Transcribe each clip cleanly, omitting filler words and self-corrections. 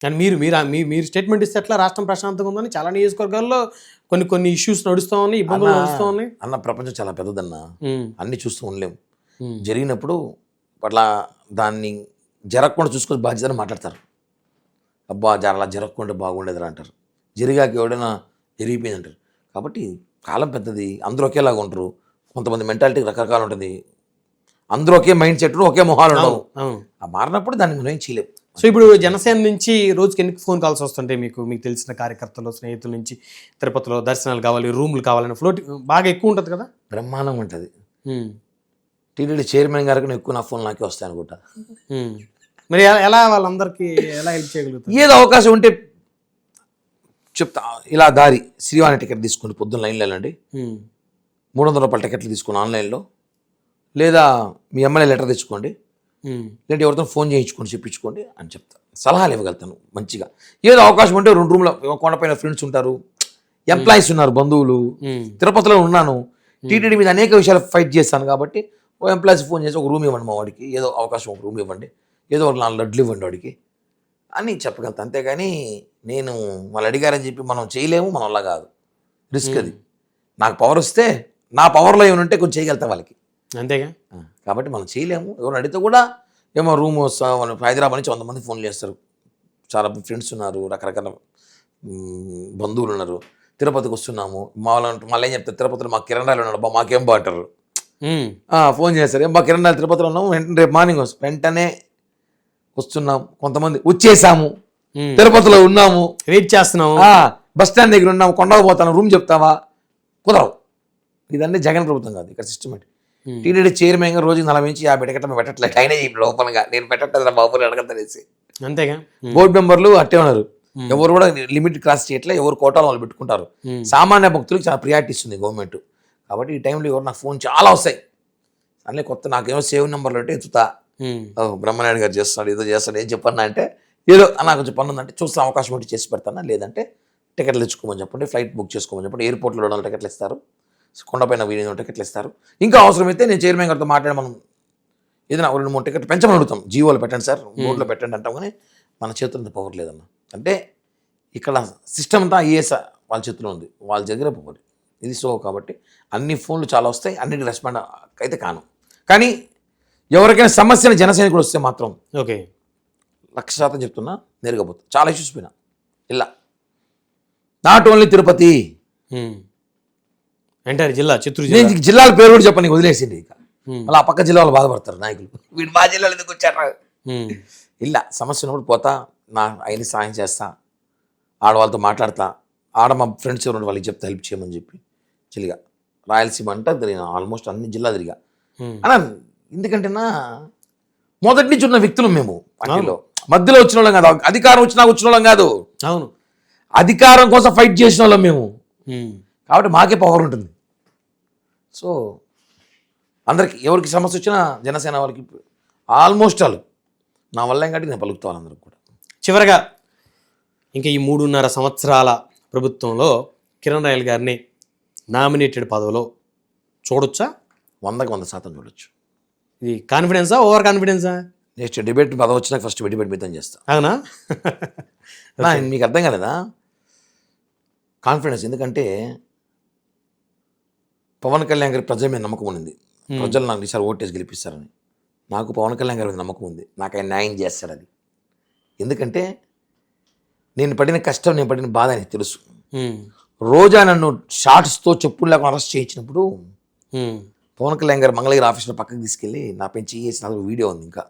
కానీ మీరు స్టేట్మెంట్ ఇస్తే ఎట్లా రాష్ట్రం ప్రశాంతంగా ఉందని చాలా నియోజకవర్గాల్లో కొన్ని ఇష్యూస్ నడుస్తూ ఉన్నాయి, ఇబ్బందులు నడుస్తూ ఉన్నాయి అన్న. ప్రపంచం చాలా పెద్దదన్న, అన్ని చూస్తూ ఉండలేము. జరిగినప్పుడు అట్లా దాన్ని జరగకుండా చూసుకొని బాధ్యతను మాట్లాడతారు. అబ్బా అలా జరగకుండా బాగుండేదిరా అంటారు. జరిగాక ఎవడైనా జరిగిపోయింది అంటారు. కాబట్టి కాలం పెద్దది, అందరూ ఒకేలాగా ఉంటారు. కొంతమంది మెంటాలిటీ రకరకాలు ఉంటుంది. అందరూ ఒకే మైండ్ సెట్, ఒకే మొహాలు ఉండవు. ఆ మారినప్పుడు దాన్ని మనం ఏం చేయలేము. సో ఇప్పుడు జనసేన నుంచి రోజుకి ఎన్ని ఫోన్ కాల్స్ వస్తుంటాయి మీకు తెలిసిన కార్యకర్తలు, స్నేహితుల నుంచి? తిరుపతిలో దర్శనాలు కావాలి, రూములు కావాలని ఫ్లోట్ బాగా ఎక్కువ ఉంటుంది కదా? బ్రహ్మాండంగా ఉంటుంది. టీటీడీ చైర్మన్ గారికి ఎక్కువ నా ఫోన్ నాకే వస్తాయి అనుకుంటా. మరి ఎలా వాళ్ళందరికీ ఎలా హెల్ప్ చేయగలుగుతారు? ఏదో అవకాశం ఉంటే చెప్తా. ఇలా దారి శ్రీవాణి టికెట్ తీసుకోండి, పొద్దున్న లైన్లో వెళ్ళండి, 300 రూపాయల టికెట్లు తీసుకుని ఆన్లైన్లో, లేదా మీ ఎమ్మెల్యే లెటర్ తెచ్చుకోండి, లేదంటే ఎవరితో ఫోన్ చేయించుకోండి, చెప్పించుకోండి అని చెప్తా. సలహాలు ఇవ్వగలుగుతాను మంచిగా. ఏదో అవకాశం ఉంటే 2 రూమ్లో కొండపైన ఫ్రెండ్స్ ఉంటారు, ఎంప్లాయీస్ ఉన్నారు, బంధువులు. తిరుపతిలో ఉన్నాను, టీటీడీ మీద అనేక విషయాలు ఫైట్ చేస్తాను కాబట్టి ఓ ఎంప్లాయీస్ ఫోన్ చేసి ఒక రూమ్ ఇవ్వండి మా వాడికి, ఏదో అవకాశం ఒక రూమ్ ఇవ్వండి, ఏదో ఒక 4 లడ్లు ఇవ్వండి వాడికి అని చెప్పగలుగుతాను. అంతేగాని నేను వాళ్ళు అడిగారని చెప్పి మనం చేయలేము, మన వల్ల కాదు, రిస్క్ అది. నాకు పవర్ వస్తే నా పవర్లో ఏమైనా ఉంటే కొంచెం చేయగలుగుతాం వాళ్ళకి, అంతేగా. కాబట్టి మనం చేయలేము. ఎవరు అడిగితే కూడా ఏమో రూమ్ వస్తాం, హైదరాబాద్ నుంచి 100 మంది ఫోన్లు చేస్తారు, చాలా ఫ్రెండ్స్ ఉన్నారు, రకరకాల బంధువులు ఉన్నారు. తిరుపతికి వస్తున్నాము మా వాళ్ళు, మళ్ళీ ఏం చెప్తారు, తిరుపతిలో మా కిరణ్ రాయలు ఉన్నాడు, మాకేం బాగుంటారు, ఫోన్ చేస్తారు, ఏం మా కిరణ్ రాయలు తిరుపతిలో ఉన్నాము, రేపు మార్నింగ్ వెంటనే వస్తున్నాం. కొంతమంది వచ్చేసాము, తిరుపతిలో ఉన్నాము, వెయిట్ చేస్తున్నాము, బస్ స్టాండ్ దగ్గర ఉన్నాము, కొండకు పోతాను, రూమ్ చెప్తావా, కుదరవు. ఇదన్నీ జగన్ ప్రభుత్వం కాదు, ఇక్కడ సిస్టమేటిక్. టీటీడీ చైర్మన్ గా రోజుకి 40 నుంచి 50 టికెట్లు పెట్టట్లేదు, అయినా లోపలగా నేను పెట్టట్లేదు బాబుని అడగతనేసి. అంతేగా. బోర్డు మెంబర్లు అట్టే ఉన్నారు, ఎవరు కూడా లిమిట్ క్రాస్ చేయట్లే, ఎవరు కోటాలు వాళ్ళు పెట్టుకుంటారు. సామాన్య భక్తులకు చాలా ప్రియారిటీ ఇస్తుంది గవర్నమెంట్. కాబట్టి ఈ టైంలో ఎవరు నాకు ఫోన్ చాలా వస్తాయి, అన్నీ కొత్త నాకేమో సేవ్ నెంబర్లు అంటే ఎత్తుతా, బ్రహ్మనాయుడు గారు చేస్తున్నాడు, ఏదో చేస్తాడు, ఏం చెప్పన్నా అంటే ఏదో నాకు కొంచెం పని ఉందంటే చూస్తే అవకాశం ఉంటే చేసి పెడతానా, లేదంటే టికెట్లు తెచ్చుకోమని చెప్పండి, ఫ్లైట్ బుక్ చేసుకోమని చెప్పండి, ఎయిర్పోర్ట్లో 200 టికెట్లు ఇస్తారు, కొండపైన 1000 టికెట్లు ఇస్తారు. ఇంకా అవసరమైతే నేను చైర్మన్ గారితో మాట్లాడి మనం ఏదైనా 2-3 టికెట్లు పెంచమని అడుగుతాం. జీవోలో పెట్టండి సార్, బోర్డులో పెట్టండి అంటాం, కానీ మన చేతుల్లో పవర్ లేదన్న. అంటే ఇక్కడ సిస్టమ్ అంతా ఐఏఎస్ వాళ్ళ చేతిలో ఉంది, వాళ్ళ దగ్గర పవర్ ఇది. సో కాబట్టి అన్ని ఫోన్లు చాలా వస్తాయి, అన్నిటి రెస్పాండ్ అయితే కాను. కానీ ఎవరికైనా సమస్యను జనసైనికుడు వస్తే మాత్రం ఓకే 100% చెప్తున్నా, నేరుగా పోతా. చాలా ఇష్యూస్ పోయినా ఇలా, నాట్ ఓన్లీ తిరుపతి, ఎంటైర్ జిల్లా, చిత్తూరు నేను జిల్లాల పేరు కూడా చెప్పని వదిలేసింది. ఇక అలా ఆ పక్క జిల్లా వాళ్ళు బాధపడతారు నాయకులు, వీడు మా జిల్లాలో ఎందుకు వచ్చారా. ఇలా సమస్య ఉన్నప్పుడు పోతా, నా అయిన సాయం చేస్తా, ఆడవాళ్ళతో మాట్లాడతా, ఆడ మా ఫ్రెండ్స్ ఎవరు వాళ్ళకి చెప్తా హెల్ప్ చేయమని చెప్పి. చెల్లిగా రాయలసీమ అంటే తిరిగిన, ఆల్మోస్ట్ అన్ని జిల్లా తిరిగా అన్నా. ఎందుకంటే మొదటి నుంచి ఉన్న వ్యక్తులు మేము, పార్టీలో మధ్యలో వచ్చిన వాళ్ళం కాదు, అధికారం వచ్చిన వాళ్ళం కాదు. అవును, అధికారం కోసం ఫైట్ చేసిన వాళ్ళం మేము, కాబట్టి మాకే పవర్ ఉంటుంది. సో అందరికి ఎవరికి సమస్య వచ్చినా జనసేన వాళ్ళకి ఆల్మోస్ట్ వాళ్ళు నా వల్ల ఏం కాబట్టి నేను పలుకుతా వాళ్ళందరికీ కూడా. చివరగా ఇంకా ఈ 3.5 సంవత్సరాల ప్రభుత్వంలో కిరణ్ రాయల్ గారిని నామినేటెడ్ పదవిలో చూడొచ్చా? 100% చూడొచ్చు. ఇది కాన్ఫిడెన్సా, ఓవర్ కాన్ఫిడెన్సా? నెక్స్ట్ డిబేట్ పదవి వచ్చినాక ఫస్ట్ డిబేట్ మితం చేస్తా. అవునా? మీకు అర్థం కాలేదా? కాన్ఫిడెన్స్. ఎందుకంటే పవన్ కళ్యాణ్ గారి ప్రజల మీద నమ్మకం ఉంది, ప్రజలు నాకు ఈసారి ఓటేసి గెలిపిస్తారని. నాకు పవన్ కళ్యాణ్ గారి మీద నమ్మకం ఉంది, నాకు ఆయన న్యాయం చేస్తాడు అది. ఎందుకంటే నేను పడిన కష్టం, నేను పడిన బాధ అని తెలుసు. రోజా నన్ను షార్ట్స్తో చెప్పులు లేకుండా అరెస్ట్ చేయించినప్పుడు పవన్ కళ్యాణ్ గారు మంగళగిరి ఆఫీస్లో పక్కకి తీసుకెళ్ళి నా పైన చేసిన వీడియో ఉంది. ఇంకా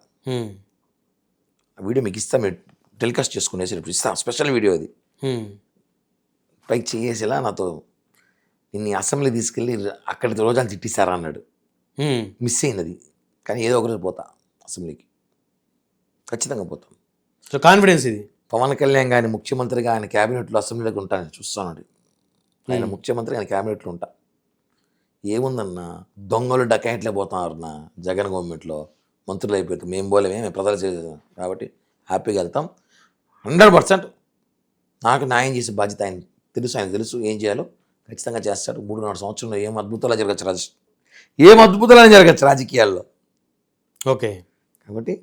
ఆ వీడియో మీకు ఇస్తా, మీరు టెలికాస్ట్ చేసుకునేసి ఇస్తా, స్పెషల్ వీడియో అది. పైకి చేసేలా నాతో నిన్ను అసెంబ్లీ తీసుకెళ్ళి అక్కడ రోజాలు తిట్టిస్తారా అన్నాడు. మిస్ అయినది, కానీ ఏదో ఒకరోజు పోతా అసెంబ్లీకి, ఖచ్చితంగా పోతాం. సో కాన్ఫిడెన్స్ ఇది. పవన్ కళ్యాణ్ గారిని ముఖ్యమంత్రిగా ఆయన క్యాబినెట్లో అసెంబ్లీలోకి ఉంటానని చూస్తానండి. ఆయన ముఖ్యమంత్రి, ఆయన క్యాబినెట్లో ఉంటా. ఏముందన్నా, దొంగలు డకాయిట్లే పోతున్నారు జగన్ గవర్నమెంట్లో, మంత్రులు అయిపోయి మేము పోలేమే, మేము ప్రజలు చేసాం కాబట్టి హ్యాపీగా వెళ్తాం. 100% నాకు న్యాయం చేసే బాధ్యత ఆయన తెలుసు, ఆయన తెలుసు ఏం చేయాలో ఖచ్చితంగా చేస్తాడు. 3.5 సంవత్సరంలో ఏం అద్భుతాలు జరగచ్చు రాజకీయాల్లో. ఓకే, కాబట్టి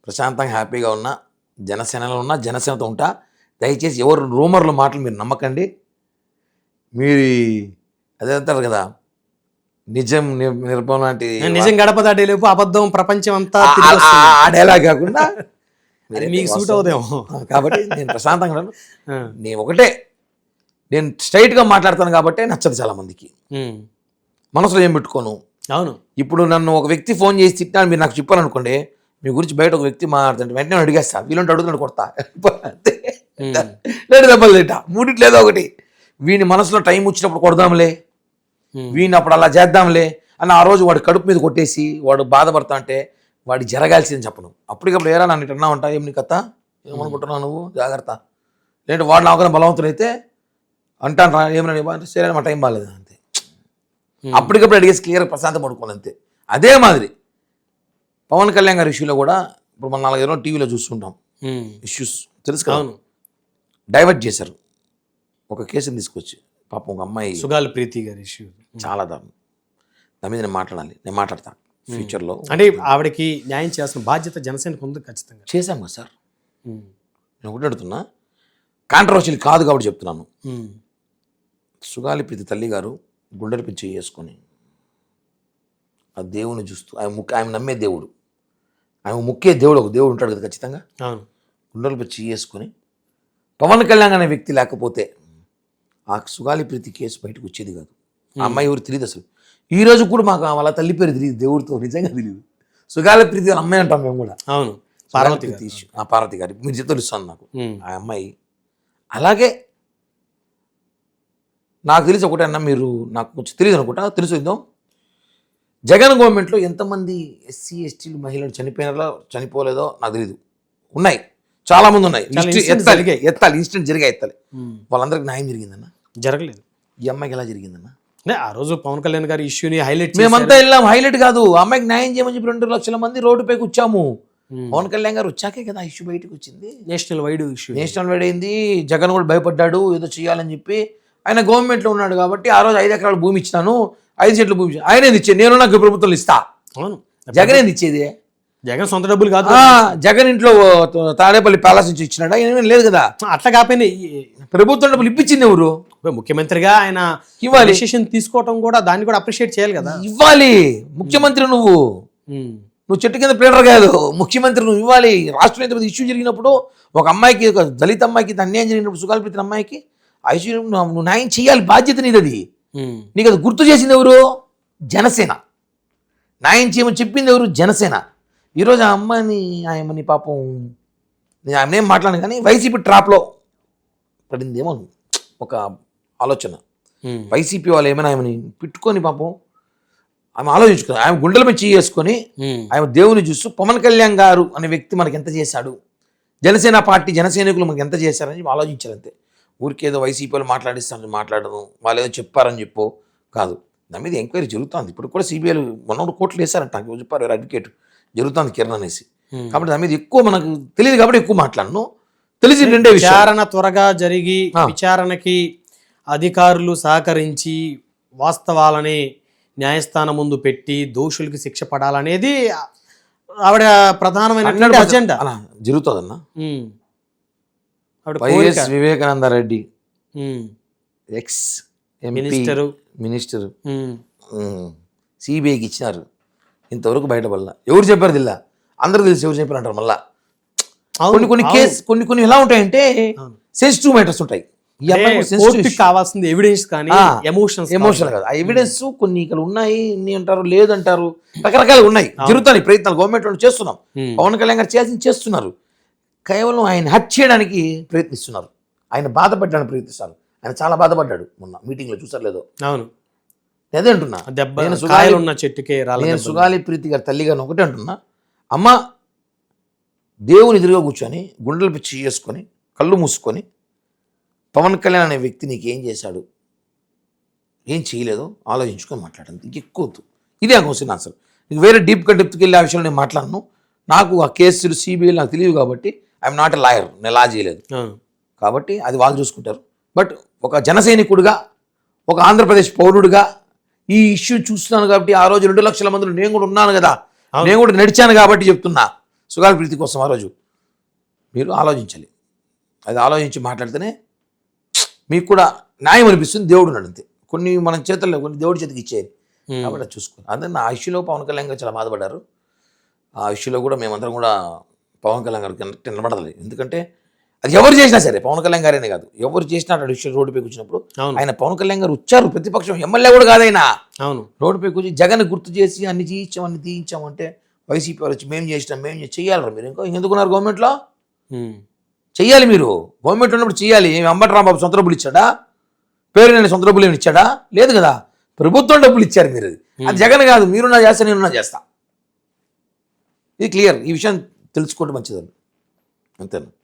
ప్రశాంతంగా హ్యాపీగా ఉన్నా, జనసేనలో ఉన్నా జనసేనతో ఉంటా. దయచేసి ఎవరు రూమర్ల మాటలు మీరు నమ్మకండి. మీరు అదే అంటారు కదా, నిజం నిర్భం లాంటి నిజం గడప దాటేలోపు అబద్ధం ప్రపంచం అంతా ఆ డైలాగ్ కాకుండా మీకు సూట్ అవుదేమో. కాబట్టి నేను ప్రశాంతంగా ఉన్నాను. నేను ఒకటే, నేను స్ట్రైట్గా మాట్లాడతాను కాబట్టి నచ్చదు చాలా మందికి. మనసులో ఏం పెట్టుకోను. అవును, ఇప్పుడు నన్ను ఒక వ్యక్తి ఫోన్ చేసి తిట్టాను మీరు నాకు చెప్పాలనుకోండి, మీ గురించి బయట ఒక వ్యక్తి మాట్లాడుతుంటే వెంటనే అడిగేస్తా, వీళ్ళంటే అడుగుతున్నాడు కొడతా అంతే. లేదు దెబ్బలు తింటా, మూడిట్లో ఏదో ఒకటి. వీని మనసులో టైం వచ్చినప్పుడు కొడదాంలే, వీని అప్పుడు అలా చేద్దాంలే అని ఆ రోజు వాడు కడుపు మీద కొట్టేసి వాడు బాధపడతా అంటే వాడి జరగాల్సిందని చెప్పను. అప్పటికప్పుడు ఏరా నన్ను ఇట్లా ఉంటా, ఏం నీ కథ, ఏమనుకుంటున్నావు నువ్వు, జాగ్రత్త. లేదంటే వాడు నాకన్నా బలవంతుడైతే అంటాను రా ఏమన్నా సరే మా టైం బాగాలేదు అంతే. అప్పటికప్పుడు అడిగేసి క్లియర్ ప్రశాంతం పడుకోవాలి అంతే. అదే మాదిరి పవన్ కళ్యాణ్ గారి ఇష్యూలో కూడా ఇప్పుడు మనం 4-5 రోజులు టీవీలో చూస్తుంటాం ఇష్యూస్, తెలుసు కదా. డైవర్ట్ చేశారు ఒక కేసుని తీసుకొచ్చి, పాపం ఒక అమ్మాయి సుగాలి ప్రీతి గారి ఇష్యూ చాలా దారుణం. దాని మీద నేను మాట్లాడాలి, నేను మాట్లాడతాను ఫ్యూచర్లో. అంటే ఆవిడకి న్యాయం చేయాల్సిన బాధ్యత జనసేనకు ఉంది ఖచ్చితంగా. చేశాం కదా సార్. నేను ఒకటి అడుగుతున్నా, కాంట్రవర్షియల్ కాదు కాబట్టి చెప్తున్నాను. సుగాలి ప్రీతి తల్లి గారు గుండెలపై చేసుకొని ఆ దేవుని చూస్తూ ఆయన నమ్మే దేవుడు, ఆయన ముఖ్య దేవుడు, ఒక దేవుడు ఉంటాడు కదా ఖచ్చితంగా. గుండెలపై చేసుకొని పవన్ కళ్యాణ్ అనే వ్యక్తి లేకపోతే ఆ సుగాలి ప్రీతి కేసు బయటకు వచ్చేది కాదు. ఆ అమ్మాయి ఎవరు తెలియదు అసలు. ఈ రోజు కూడా మాకు వాళ్ళ తల్లి పేరు తెలియదు, దేవుడితో నిజంగా తెలియదు. సుగాలి ప్రీతి అమ్మాయి అంటాం మేము కూడా. అవును, పార్వతి గారి మీరు చెప్తే తెలుస్తాను నాకు ఆ అమ్మాయి. అలాగే నాకు తెలిసి ఒకటే అన్న, మీరు నాకు కొంచెం తెలియదు అనుకుంటా, తెలుసు ఇద్దాం. జగన్ గవర్నమెంట్లో ఎంతమంది ఎస్సీ ఎస్టీలు మహిళలు చనిపోయినారో చనిపోలేదో నాకు తెలియదు, ఉన్నాయి చాలామంది ఉన్నాయి. ఎత్తాలి ఇన్సిడెంట్ జరిగా ఎత్తాలి. వాళ్ళందరికీ న్యాయం జరిగిందన్న, జరగలేదు. ఈ అమ్మాయికి ఎలా జరిగిందన్న? ఆ రోజు పవన్ కళ్యాణ్ గారి ఇష్యూని హైలైట్ మేమంతా వెళ్ళాం, హైలైట్ కాదు, అమ్మాయికి న్యాయం చేయమని చెప్పి 2 లక్షల మంది రోడ్డుపైకి వచ్చాము. పవన్ కళ్యాణ్ గారు వచ్చాకే కదా ఇష్యూ బయటకు వచ్చింది, national wide issue, national wide అయింది. జగన్ కూడా భయపడ్డాడు ఏదో చేయాలని చెప్పి. ఆయన గవర్నమెంట్లో ఉన్నాడు కాబట్టి ఆ రోజు 5 ఎకరాల భూమి ఇచ్చినాను, 5 సెంట్ల భూమి ఆయన ఇచ్చేది, నేను నాకు ప్రభుత్వం ఇస్తా. అవును, జగన్ ఏంది ఇచ్చేది? జగన్ సొంత డబ్బులు కాదు, జగన్ ఇంట్లో తాడేపల్లి ప్యాలెస్ నుంచి ఇచ్చినాడా? ఏమీ లేదు కదా. అట్లా కాకపోయినా ప్రభుత్వం డబ్బులు ఇప్పించింది ఎవరు? ముఖ్యమంత్రిగా ఆయన ఇవ్వాలి, డిసిషన్ తీసుకోవడం కూడా దాన్ని కూడా అప్రిషియేట్ చేయాలి కదా. ఇవ్వాలి, ముఖ్యమంత్రి నువ్వు చెట్టు కింద ప్లేడర్ కాదు, ముఖ్యమంత్రి నువ్వు ఇవ్వాలి. రాష్ట్రంలో ఇంతమంది ఇష్యూ జరిగినప్పుడు ఒక అమ్మాయికి, ఒక దళిత అమ్మాయికి అన్యాయం జరిగినప్పుడు, సుగాలి ప్రీతి అమ్మాయికి ఆ ఇష్యూ నువ్వు న్యాయం చేయాలి, బాధ్యత నీది. అది నీకు అది గుర్తు చేసింది ఎవరు? జనసేన. న్యాయం చేయమని చెప్పింది ఎవరు? జనసేన. ఈరోజు ఆ అమ్మాయిని ఆయమని పాపం నేను ఆమె ఏం మాట్లాడాను కానీ వైసీపీ ట్రాప్లో పడిందేమో ఒక ఆలోచన. వైసీపీ వాళ్ళు ఏమైనా ఆమెని పెట్టుకొని పాపం ఆమె ఆలోచించుకుని, ఆమె గుండెల మీద చేసుకొని ఆమె దేవుని చూస్తూ పవన్ కళ్యాణ్ గారు అనే వ్యక్తి మనకి ఎంత చేశాడు, జనసేన పార్టీ జనసైనికులు మనకి ఎంత చేశారని ఆలోచించారు అంతే. ఊరికేదో వైసీపీ వాళ్ళు మాట్లాడిస్తారని మాట్లాడడం, వాళ్ళు ఏదో చెప్పారని చెప్పో కాదు. దాని మీద ఎంక్వైరీ జరుగుతుంది. ఇప్పుడు కూడా సిబిఐలు 100 కోట్లు వేశారంట, చెప్పారు అడ్వకేట్, జరుగుతుంది కిరణ్ అనేసి. కాబట్టి దాని మీద ఎక్కువ మనకు తెలియదు కాబట్టి ఎక్కువ మాట్లాడను. తెలిసి 2 విచారణ త్వరగా జరిగి విచారణకి అధికారులు సహకరించి వాస్తవాలని న్యాయస్థానం ముందు పెట్టి దోషులకి శిక్ష పడాలనేది ఆవిడ ప్రధానమైన అజెండా. అలా జరుగుతుందన్న. వైఎస్ వివేకానంద రెడ్డి ఎక్స్ మినిస్టర్ సిబిఐకి ఇచ్చినారు, ఇంతవరకు బయటపడలా. ఎవరు చెప్పారు దిల్లా, అందరూ తెలిసి ఎవరు చెప్పారు అంటారు. మళ్ళా కొన్ని ఎలా ఉంటాయంటే సెన్సిటివ్ మ్యాటర్స్ ఉంటాయి. కావాల్సింది ఎవిడెన్స్ కానీ ఎమోషనల్ కాదు. ఆ ఎవిడెన్స్ కొన్ని ఇక్కడ ఉన్నాయి, అంటారు లేదంటారు, రకరకాలు ఉన్నాయి. జరుగుతాయి ప్రయత్నాలు, గవర్నమెంట్ వాళ్ళు చేస్తున్నాం. పవన్ కళ్యాణ్ గారు చేస్తున్నారు. కేవలం ఆయన హత్య చేయడానికి ప్రయత్నిస్తున్నారు, ఆయన బాధపడడానికి ప్రయత్నిస్తారు. ఆయన చాలా బాధపడ్డాడు మొన్న మీటింగ్లో, చూసారు లేదో. అవును, అదే అంటున్నా. నేను సుగాలి ప్రీతి గారి తల్లిగారిని ఒకటే అంటున్నా, అమ్మ దేవుని ఎదురుగా కూర్చొని గుండెలు పిచ్చి చేసుకొని కళ్ళు మూసుకొని పవన్ కళ్యాణ్ అనే వ్యక్తి నీకు ఏం చేశాడు, ఏం చేయలేదో ఆలోచించుకొని మాట్లాడండి. ఇంకెక్కువ ఇదే క్వశ్చన్ ఆన్సర్. నీకు వేరే డెప్త్కి వెళ్ళి ఆ విషయంలో నేను మాట్లాడను. నాకు ఆ కేసులు సిబిఐ నాకు తెలియదు కాబట్టి ఐఎమ్ నాట్ ఎ లాయర్, నేను లా చేయలేదు కాబట్టి అది వాళ్ళు చూసుకుంటారు. బట్ ఒక జనసైనికుడిగా, ఒక ఆంధ్రప్రదేశ్ పౌరుడిగా ఈ ఇష్యూ చూస్తున్నాను కాబట్టి, ఆ రోజు 2 లక్షల మందిలో నేను కూడా ఉన్నాను కదా, నేను కూడా నడిచాను కాబట్టి చెప్తున్నా. సుగాలి ప్రీతి కోసం ఆ రోజు మీరు ఆలోచించాలి. అది ఆలోచించి మాట్లాడితేనే మీకు కూడా న్యాయం అనిపిస్తుంది. దేవుడు ఉన్నాడు అంతే. కొన్ని మన చేతుల్లో కొన్ని దేవుడి చేతికి ఇచ్చేది కాబట్టి అది చూసుకో. అదే నా ఇష్యూలో పవన్ కళ్యాణ్ గారు చాలా బాధపడ్డారు. ఆ ఇష్యూలో కూడా మేమందరం కూడా పవన్ కళ్యాణ్ గారికి నిలబడలేదు. ఎందుకంటే అది ఎవరు చేసినా సరే, పవన్ కళ్యాణ్ గారేనే కాదు, ఎవరు చేసినా అటు ఇష్యూ రోడ్డుపై కూర్చున్నప్పుడు అవును. ఆయన పవన్ కళ్యాణ్ గారు వచ్చారు, ప్రతిపక్షం ఎమ్మెల్యే కూడా కాదైనా అవును. రోడ్డుపై కూర్చి జగన్ గుర్తు చేసి అన్ని తీయించామంటే వైసీపీ వాళ్ళు వచ్చి మేము చెయ్యాలరా మీరు ఇంకా ఎందుకున్నారు గవర్నమెంట్లో? చెయ్యాలి మీరు. గవర్నమెంట్ ఉన్నప్పుడు చెయ్యాలి. ఏమి అంబటి రాంబాబు సొంత డబ్బులు ఇచ్చాడా? పేరు నేను సొంత డబ్బులు ఏమి ఇచ్చాడా? లేదు కదా, ప్రభుత్వం డబ్బులు ఇచ్చారు మీరు. అది జగన్ కాదు, మీరున్నా చేస్తా నేనున్నా చేస్తా. ఇది క్లియర్. ఈ విషయం తెలుసుకోవడం మంచిదండి, అంతేనా?